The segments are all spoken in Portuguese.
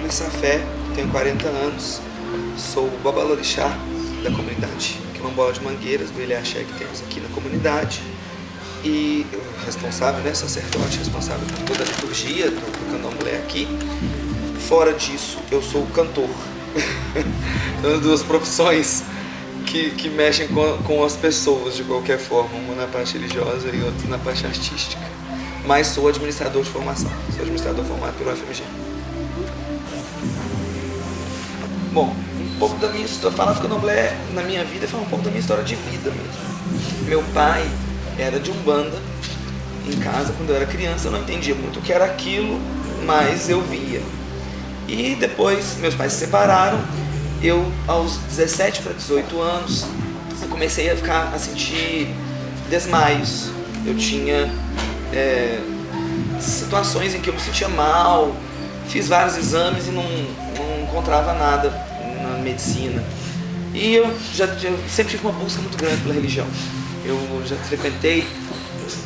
Lissafé, tenho 40 anos, sou o babalorixá da comunidade Quilombola de Mangueiras, do Ilha Axé, que temos aqui na comunidade, e responsável, né, sacerdote responsável por toda a liturgia do candomblé aqui. Fora disso, eu sou cantor. São duas profissões que mexem com as pessoas de qualquer forma, uma na parte religiosa e outra na parte artística. Mas sou administrador de formação, sou administrador formado pelo FMG. Bom, um pouco da minha história, falar do candomblé na minha vida foi um pouco da minha história de vida mesmo. Meu pai era de Umbanda em casa quando eu era criança, eu não entendia muito o que era aquilo, mas eu via. E depois meus pais se separaram, eu aos 17 para 18 anos eu comecei a sentir desmaios. Eu tinha situações em que eu me sentia mal, fiz vários exames e não encontrava nada na medicina. E eu sempre tive uma busca muito grande pela religião. Eu já frequentei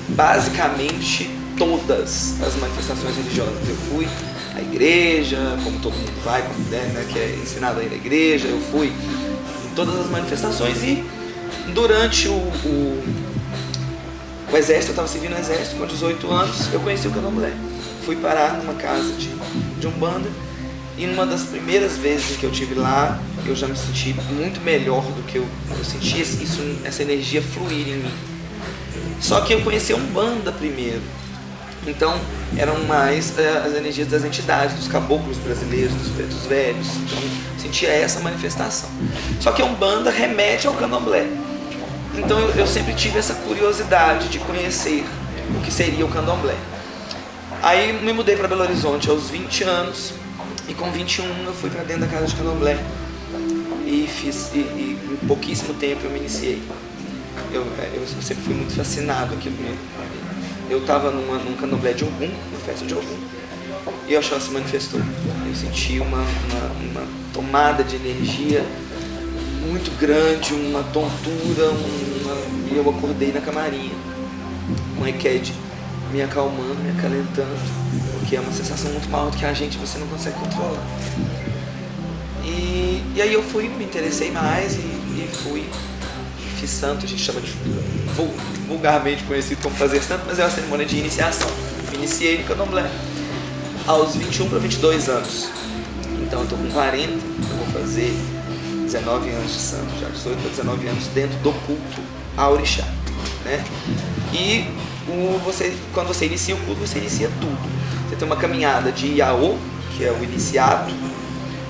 basicamente todas as manifestações religiosas. Eu fui à igreja, como todo mundo vai, né, que é ensinado aí na igreja. Eu fui em todas as manifestações e durante o exército, eu estava servindo no exército com 18 anos, eu conheci o candomblé. Fui parar numa casa de Umbanda e numa das primeiras vezes que eu estive lá, eu já me senti muito melhor do que eu sentia essa energia fluir em mim. Só que eu conheci a Umbanda primeiro, então eram mais as energias das entidades, dos caboclos brasileiros, dos pretos velhos, então eu sentia essa manifestação. Só que a Umbanda remete ao candomblé. Então eu sempre tive essa curiosidade de conhecer o que seria o candomblé. Aí me mudei para Belo Horizonte aos 20 anos e com 21 eu fui para dentro da casa de candomblé e em pouquíssimo tempo eu me iniciei. Eu sempre fui muito fascinado aquilo mesmo. Eu estava num candomblé de Ogum, numa festa de Ogum, e o Oxóssi se manifestou. Eu senti uma tomada de energia muito grande, uma tontura, e eu acordei na camarinha com o Eked me acalmando, me acalentando, porque é uma sensação muito maior do que a gente, você não consegue controlar. E aí eu fui, me interessei mais e fiz santo, a gente chama de vulgarmente conhecido como fazer santo, mas é uma cerimônia de iniciação. Me iniciei no candomblé aos 21 para 22 anos. Então eu estou com 40, eu vou fazer 19 anos de santo, já 18 para 19 anos dentro do culto a orixá, né? E quando você inicia o culto, você inicia tudo. Você tem uma caminhada de Iaô, que é o iniciado.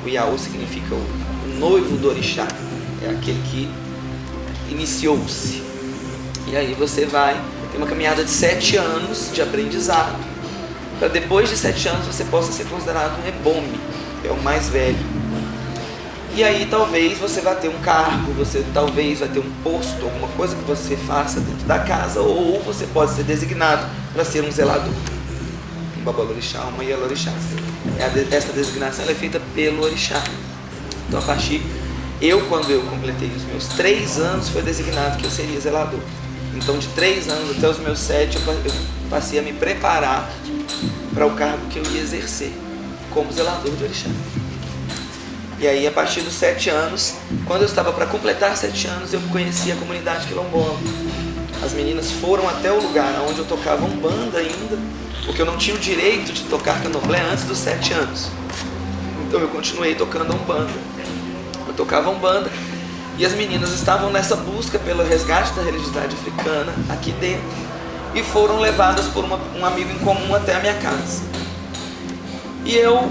O Iaô significa o noivo do orixá, é aquele que iniciou-se. E aí você tem uma caminhada de 7 anos de aprendizado, para depois de 7 anos você possa ser considerado um ebome, que é o mais velho. E aí talvez você vá ter um cargo, você talvez vai ter um posto, alguma coisa que você faça dentro da casa, ou você pode ser designado para ser um zelador, um babalorixá, uma ialorixá. Essa designação é feita pelo orixá. Então quando eu completei os meus 3 anos, foi designado que eu seria zelador. Então de 3 anos até os meus 7, eu passei a me preparar para o cargo que eu ia exercer como zelador do orixá. E aí, a partir dos 7 anos, quando eu estava para completar 7 anos, eu conheci a comunidade quilombola. As meninas foram até o lugar onde eu tocava Umbanda ainda, porque eu não tinha o direito de tocar candomblé antes dos 7 anos. Então eu continuei tocando Umbanda. Eu tocava Umbanda e as meninas estavam nessa busca pelo resgate da religiosidade africana aqui dentro e foram levadas por um amigo em comum até a minha casa. E eu...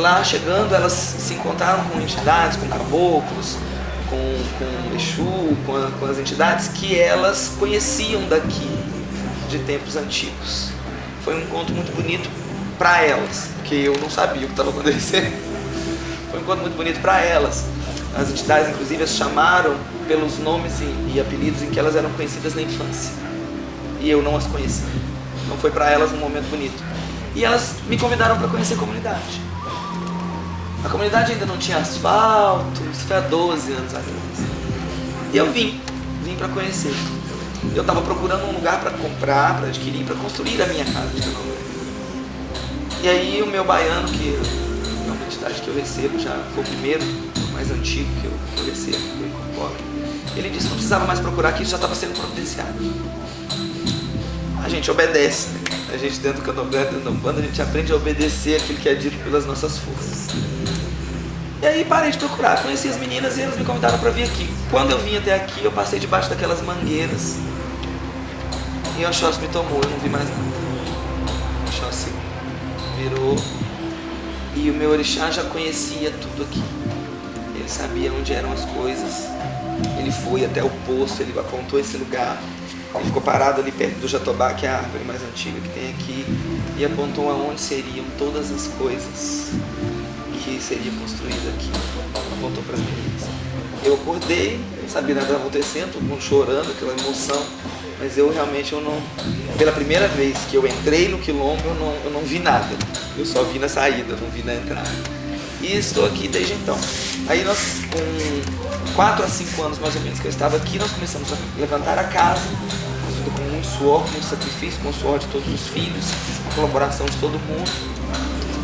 lá chegando, elas se encontraram com entidades, com caboclos, com Exu, com as entidades que elas conheciam daqui, de tempos antigos. Foi um encontro muito bonito para elas, porque eu não sabia o que estava acontecendo. Foi um encontro muito bonito para elas. As entidades, inclusive, as chamaram pelos nomes e apelidos em que elas eram conhecidas na infância. E eu não as conhecia. Então foi para elas um momento bonito. E elas me convidaram para conhecer a comunidade. A comunidade ainda não tinha asfalto, isso foi há 12 anos atrás. E eu vim para conhecer. Eu estava procurando um lugar para comprar, para adquirir, para construir a minha casa de candomblé. E aí o meu baiano, que é uma entidade que eu recebo, já foi o primeiro, mais antigo que eu recebo, que eu incorporo, ele disse que não precisava mais procurar, que isso já estava sendo providenciado. A gente obedece, a gente dentro do candomblé, dentro da Umbanda, a gente aprende a obedecer aquilo que é dito pelas nossas forças. E aí parei de procurar, conheci as meninas e elas me convidaram para vir aqui. Quando eu vim até aqui, eu passei debaixo daquelas mangueiras e o Oxóssi me tomou, eu não vi mais nada. O Oxóssi virou e o meu orixá já conhecia tudo aqui. Ele sabia onde eram as coisas, ele foi até o poço, ele apontou esse lugar, ele ficou parado ali perto do jatobá, que é a árvore mais antiga que tem aqui, e apontou aonde seriam todas as coisas que seria construído aqui. Apontou para as meninas. Eu acordei, não sabia nada acontecendo, todo mundo chorando, aquela emoção, mas eu realmente não, pela primeira vez que eu entrei no quilombo, eu não vi nada. Eu só vi na saída, não vi na entrada. E estou aqui desde então. Aí nós, com 4 a 5 anos mais ou menos que eu estava aqui, nós começamos a levantar a casa, com muito suor, com muito sacrifício, com o suor de todos os filhos, a colaboração de todo mundo.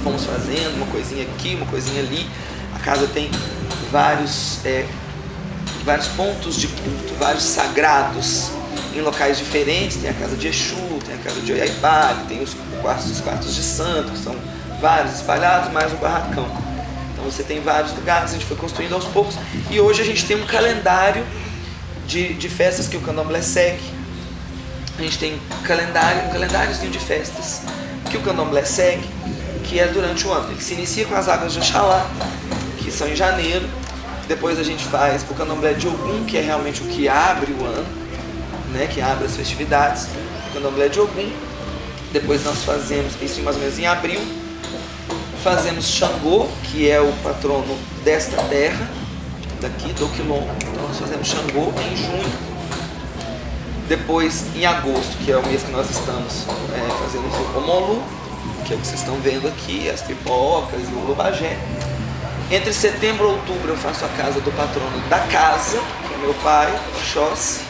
Fomos fazendo uma coisinha aqui, uma coisinha ali. A casa tem vários pontos de culto, vários sagrados em locais diferentes. Tem a casa de Exu, tem a casa de Oiaibá, tem os quartos de santo, que são vários espalhados, mais um barracão. Então você tem vários lugares, a gente foi construindo aos poucos. E hoje a gente tem um calendário de festas que o candomblé segue. A gente tem um calendáriozinho de festas que o candomblé segue, que é durante o ano. Ele se inicia com as águas de Oxalá, que são em janeiro. Depois a gente faz o candomblé de Ogum, que é realmente o que abre o ano, né, que abre as festividades. O candomblé de Ogum. Depois nós fazemos, isso mais ou menos em abril, fazemos Xangô, que é o patrono desta terra, daqui do quilombo. Então nós fazemos Xangô em junho. Depois, em agosto, que é o mês que nós estamos fazendo o Omolu, que é o que vocês estão vendo aqui, as pipocas e o lobagé. Entre setembro e outubro eu faço a casa do patrono da casa, que é meu pai, Oxóssi.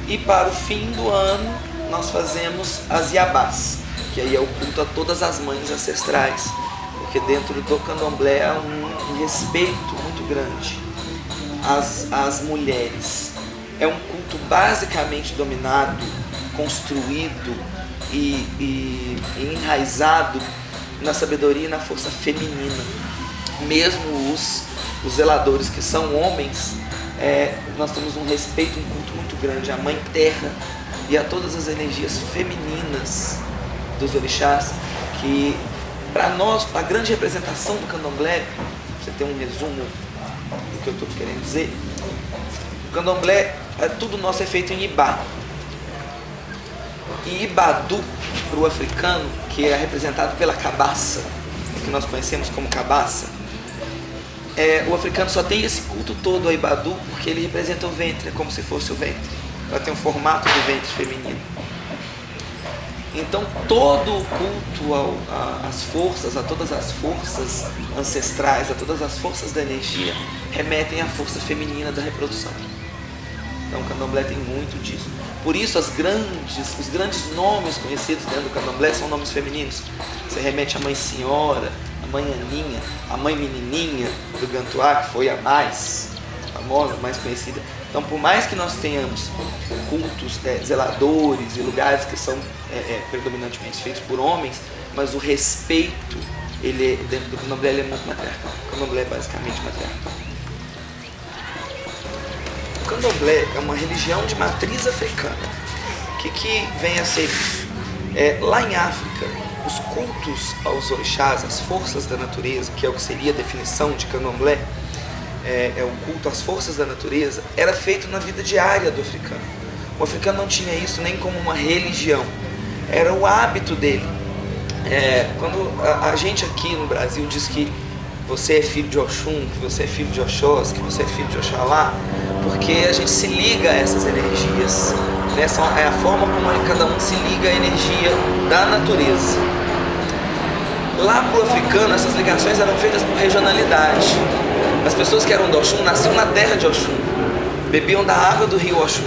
E para o fim do ano nós fazemos as Iabás, que aí é o culto a todas as mães ancestrais, porque dentro do candomblé há um respeito muito grande às mulheres. É um culto basicamente dominado, construído e enraizado na sabedoria e na força feminina. Mesmo os zeladores que são homens, nós temos um respeito, um culto muito grande à Mãe Terra e a todas as energias femininas dos orixás, que para nós, a grande representação do candomblé, você tem um resumo do que eu estou querendo dizer, o candomblé, tudo nosso é feito em Ibá. E Ibadu, para o africano, que é representado pela cabaça, que nós conhecemos como cabaça, o africano só tem esse culto todo a Ibadu porque ele representa o ventre, é como se fosse o ventre. Ela tem o formato do ventre feminino. Então todo o culto às forças, a todas as forças ancestrais, a todas as forças da energia, remetem à força feminina da reprodução. Então o candomblé tem muito disso. Por isso os grandes nomes conhecidos dentro do candomblé são nomes femininos. Você remete à Mãe Senhora, a Mãe Aninha, a Mãe Menininha do Gantuá, que foi a mais famosa, mais conhecida. Então, por mais que nós tenhamos cultos, zeladores e lugares que são predominantemente feitos por homens, mas o respeito, dentro do candomblé, ele é muito matriarcal. O candomblé é basicamente matriarcal. O candomblé é uma religião de matriz africana. O que vem a ser isso? Lá em África, os cultos aos orixás, as forças da natureza, que é o que seria a definição de candomblé, o culto às forças da natureza, era feito na vida diária do africano. O africano não tinha isso nem como uma religião, era o hábito dele. Quando a gente aqui no Brasil diz que você é filho de Oxum, que você é filho de Oxóssi, que você é filho de Oxalá, porque a gente se liga a essas energias, né? É a forma como cada um se liga à energia da natureza. Lá para o africano, essas ligações eram feitas por regionalidade. As pessoas que eram do Oxum nasciam na terra de Oxum, bebiam da água do rio Oxum.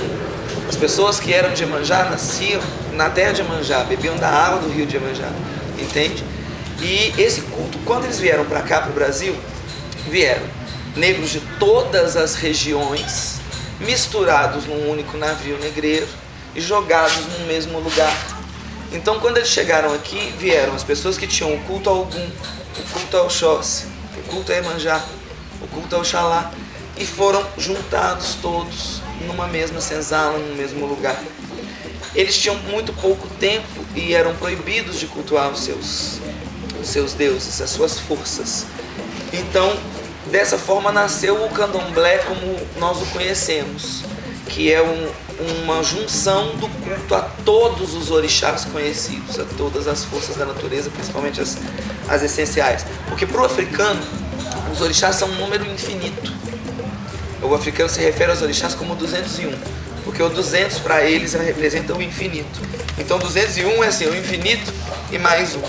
As pessoas que eram de Iemanjá nasciam na terra de Iemanjá, bebiam da água do rio de Iemanjá, entende? E esse culto, quando eles vieram para cá, para o Brasil, vieram negros de todas as regiões, misturados num único navio negreiro e jogados no mesmo lugar. Então, quando eles chegaram aqui, vieram as pessoas que tinham o culto a Ogum, o culto a Oxóssi, o culto a Iemanjá, o culto a Oxalá, e foram juntados todos numa mesma senzala, num mesmo lugar. Eles tinham muito pouco tempo e eram proibidos de cultuar os seus deuses, as suas forças. Então, dessa forma nasceu o candomblé como nós o conhecemos, que é uma junção do culto a todos os orixás conhecidos, a todas as forças da natureza, principalmente as essenciais. Porque para o africano, os orixás são um número infinito. O africano se refere aos orixás como 201, porque o 200 para eles representa o infinito. Então 201 é assim, o infinito e mais um.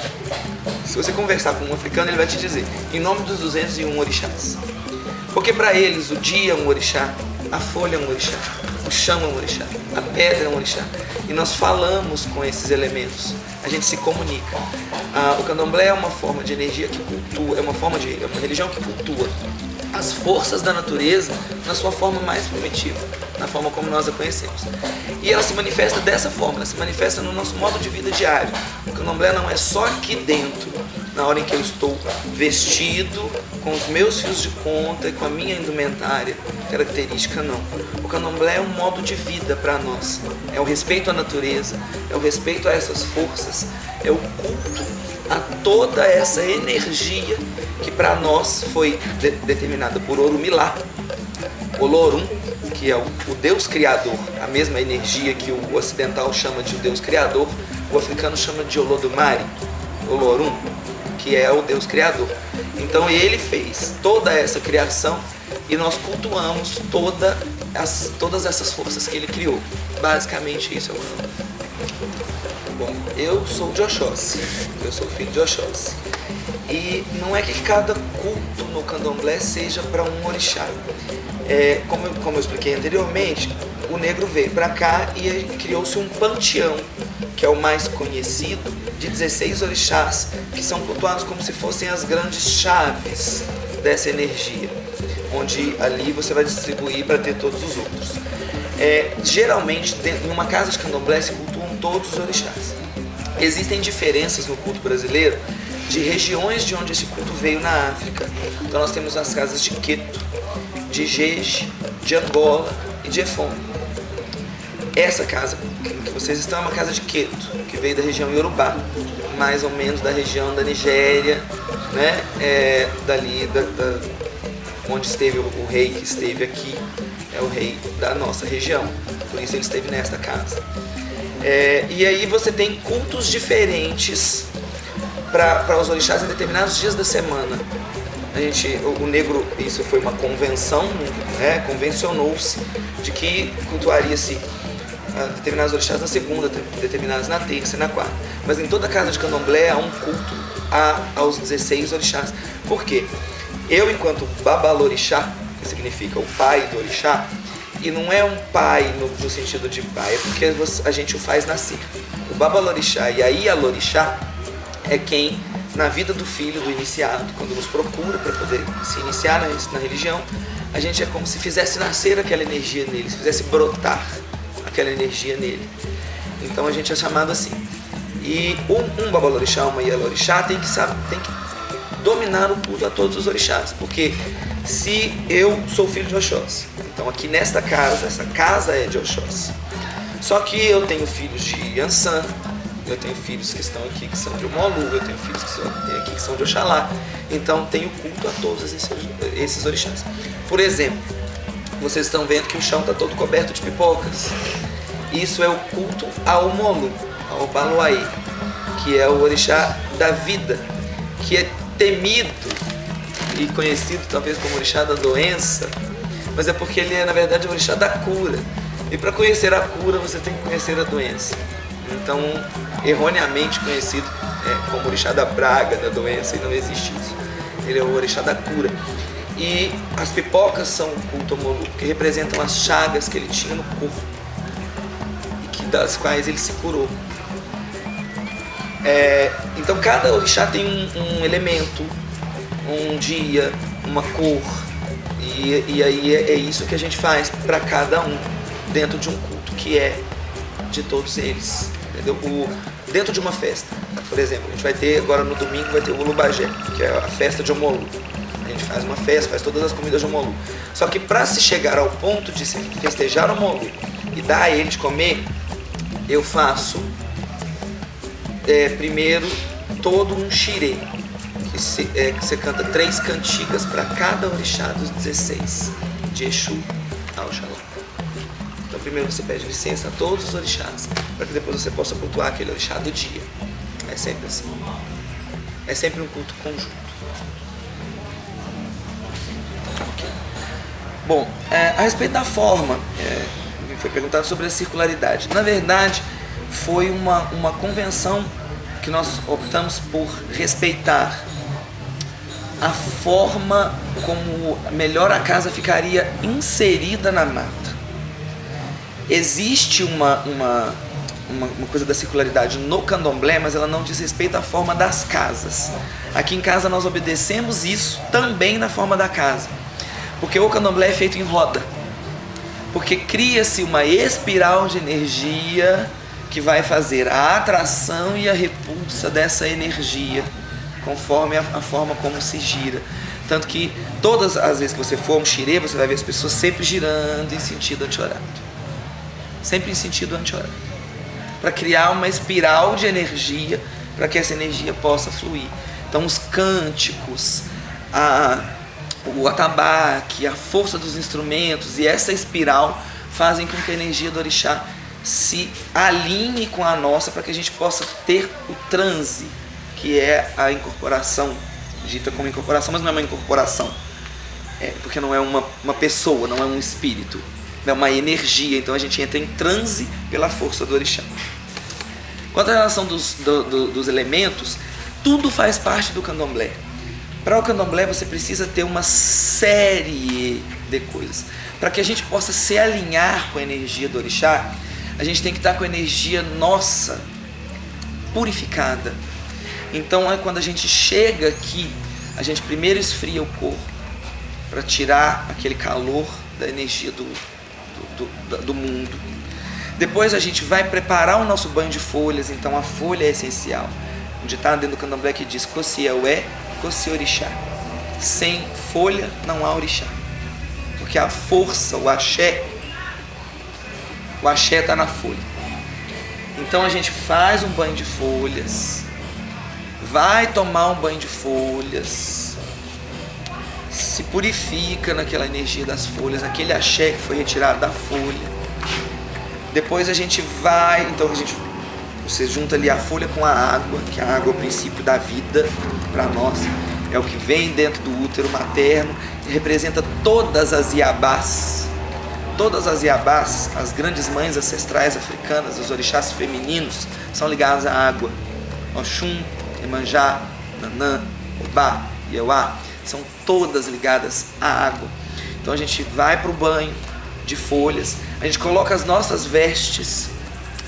Se você conversar com um africano, ele vai te dizer, em nome dos 201 orixás. Porque para eles o dia é um orixá, a folha é um orixá, o chão é um orixá, a pedra é um orixá. E nós falamos com esses elementos, a gente se comunica. O candomblé é uma forma de energia que cultua, é uma religião que cultua as forças da natureza na sua forma mais primitiva, na forma como nós a conhecemos. E ela se manifesta dessa forma, ela se manifesta no nosso modo de vida diário. O candomblé não é só aqui dentro, na hora em que eu estou vestido, com os meus fios de conta e com a minha indumentária característica, não. O candomblé é um modo de vida para nós, é o respeito à natureza, é o respeito a essas forças, é o culto a toda essa energia que para nós foi determinada por Orumilá, Olorum, que é o Deus Criador, a mesma energia que o ocidental chama de Deus Criador, o africano chama de Olodumare, Olorum, que é o Deus Criador. Então ele fez toda essa criação e nós cultuamos todas essas forças que ele criou. Basicamente isso é o candomblé. Bom, eu sou de Oxóssi, eu sou filho de Oxóssi. E não é que cada culto no candomblé seja para um orixá. Como eu expliquei anteriormente, o negro veio para cá e criou-se um panteão, que é o mais conhecido, de 16 orixás, que são cultuados como se fossem as grandes chaves dessa energia, onde ali você vai distribuir para ter todos os outros. Geralmente, em uma casa de candomblé se cultuam todos os orixás. Existem diferenças no culto brasileiro de regiões de onde esse culto veio na África. Então nós temos as casas de Queto, de Jeje, de Angola e de Efon. Essa casa que vocês estão é uma casa de Queto, que veio da região Yorubá, mais ou menos da região da Nigéria, né? Dali onde esteve o rei que esteve aqui, é o rei da nossa região, por isso ele esteve nesta casa. E aí você tem cultos diferentes para os orixás em determinados dias da semana. O negro, isso foi uma convenção, né? Convencionou-se de que cultuaria-se determinados orixás na segunda, determinados na terça e na quarta. Mas em toda casa de candomblé há um culto aos 16 orixás. Por quê? Eu, enquanto babalorixá, que significa o pai do orixá, e não é um pai no sentido de pai, é porque a gente o faz nascer. O babalorixá e a ialorixá é quem, na vida do filho, do iniciado, quando nos procura para poder se iniciar na religião, a gente é como se fizesse nascer aquela energia nele, se fizesse brotar aquela energia nele. Então a gente é chamado assim. E um babalorixá, uma ialorixá tem que dominar o culto a todos os orixás, porque se eu sou filho de Oxóssi, então aqui nesta casa, essa casa é de Oxóssi, só que eu tenho filhos de Yansan, eu tenho filhos que estão aqui que são de Omolu, eu tenho filhos que estão aqui que são de Oxalá, então tenho culto a todos esses orixás. Por exemplo, vocês estão vendo que o chão está todo coberto de pipocas. Isso é o culto ao Omolu, ao Baluaí, que é o orixá da vida, que é temido e conhecido talvez como orixá da doença, mas é porque ele é na verdade o orixá da cura. E para conhecer a cura você tem que conhecer a doença. Então, erroneamente conhecido como orixá da praga, da doença, e não existe isso. Ele é o orixá da cura. E as pipocas são o culto ao Omolu, que representam as chagas que ele tinha no corpo, e das quais ele se curou. Então cada orixá tem um elemento, um dia, uma cor, e aí é isso que a gente faz para cada um dentro de um culto que é de todos eles, entendeu? Dentro de uma festa, por exemplo, a gente vai ter agora no domingo vai ter o Ulubagé, que é a festa de Omolu. A gente faz uma festa, faz todas as comidas de Omolu. Só que para se chegar ao ponto de se festejar o Omolu e dar a ele de comer, eu faço primeiro todo um xirê, que você canta 3 cantigas para cada orixá dos 16, de Exu ao Oxalá. Então primeiro você pede licença a todos os orixás, para que depois você possa cultuar aquele orixá do dia. É sempre assim. É sempre um culto conjunto. Okay. Bom, a respeito da forma, me foi perguntado sobre a circularidade. Na verdade, foi uma convenção que nós optamos por respeitar a forma como melhor a casa ficaria inserida na mata. Existe uma coisa da circularidade no candomblé, mas ela não diz respeito à forma das casas. Aqui em casa nós obedecemos isso também na forma da casa, porque o candomblé é feito em roda, porque cria-se uma espiral de energia que vai fazer a atração e a repulsa dessa energia conforme a forma como se gira. Tanto que todas as vezes que você for a um xirê, você vai ver as pessoas sempre girando em sentido anti-horário. Sempre em sentido anti-horário. Para criar uma espiral de energia, para que essa energia possa fluir. Então os cânticos, o atabaque, a força dos instrumentos e essa espiral fazem com que a energia do orixá se alinhe com a nossa, para que a gente possa ter o transe, que é a incorporação, dita como incorporação, mas não é uma incorporação, porque não é uma pessoa, não é um espírito, é uma energia. Então a gente entra em transe pela força do orixá. Quanto à relação dos elementos, tudo faz parte do candomblé. Para o candomblé você precisa ter uma série de coisas. Para que a gente possa se alinhar com a energia do orixá, a gente tem que estar com a energia nossa purificada. Então quando a gente chega aqui, a gente primeiro esfria o corpo para tirar aquele calor da energia do mundo. Depois a gente vai preparar o nosso banho de folhas. Então a folha é essencial. Um ditado dentro do candomblé que diz: Coci é ué, coci orixá. Sem folha não há orixá. Porque a força, o axé está na folha. Então a gente faz um banho de folhas, vai tomar um banho de folhas, se purifica naquela energia das folhas, aquele axé que foi retirado da folha. Depois a gente vai, então você junta ali a folha com a água, que a água é o princípio da vida para nós, é o que vem dentro do útero materno e representa todas as iabás. Todas as iabás, as grandes mães ancestrais africanas, os orixás femininos, são ligados à água. Oxum, Emanjá, Nanã, Obá, Iauá, são todas ligadas à água. Então a gente vai para o banho de folhas, a gente coloca as nossas vestes,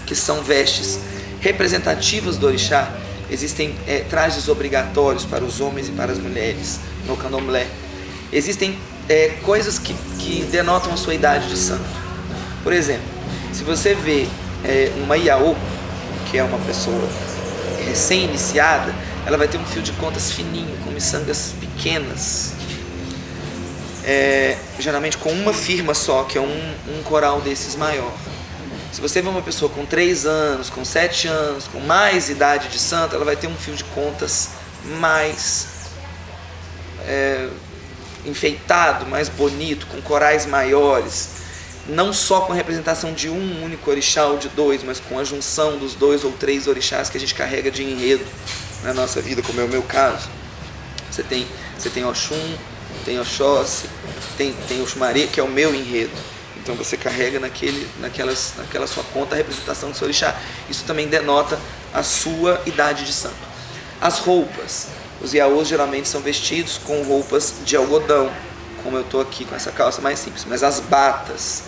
que são vestes representativas do orixá. Existem trajes obrigatórios para os homens e para as mulheres no candomblé. Existem coisas que denotam a sua idade de santo. Por exemplo, se você vê uma Iaô, que é uma pessoa recém-iniciada, ela vai ter um fio de contas fininho, com miçangas pequenas, geralmente com uma firma só, que é um coral desses maior. Se você vê uma pessoa com 3 anos, com 7 anos, com mais idade de santo, ela vai ter um fio de contas mais enfeitado, mais bonito, com corais maiores, não só com a representação de um único orixá ou de 2, mas com a junção dos 2 ou 3 orixás que a gente carrega de enredo na nossa vida, como é o meu caso. Você tem Oxum, tem Oxóssi, tem Oxumaré, que é o meu enredo. Então você carrega naquela sua conta a representação do seu orixá. Isso também denota a sua idade de santo. As roupas. Os iaôs geralmente são vestidos com roupas de algodão, como eu estou aqui com essa calça mais simples. Mas as batas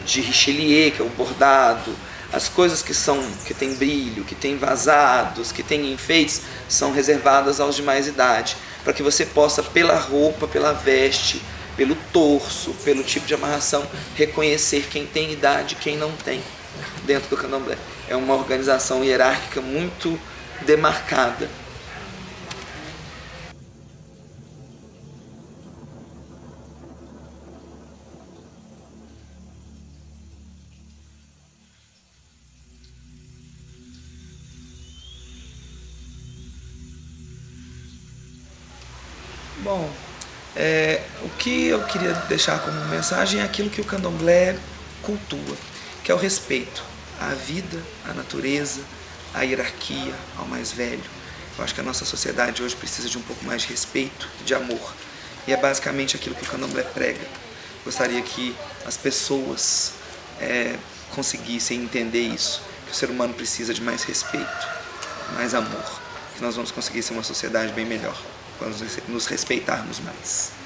de richelieu, que é o bordado, As coisas que têm brilho, que têm vazados, que têm enfeites, são reservadas aos de mais idade, para que você possa, pela roupa, pela veste, pelo torso, pelo tipo de amarração, reconhecer quem tem idade e quem não tem dentro do candomblé. É uma organização hierárquica muito demarcada. Bom, o que eu queria deixar como mensagem é aquilo que o candomblé cultua, que é o respeito à vida, à natureza, à hierarquia, ao mais velho. Eu acho que a nossa sociedade hoje precisa de um pouco mais de respeito, de amor. E é basicamente aquilo que o candomblé prega. Gostaria que as pessoas conseguissem entender isso, que o ser humano precisa de mais respeito, mais amor, que nós vamos conseguir ser uma sociedade bem melhor quando nos respeitarmos mais.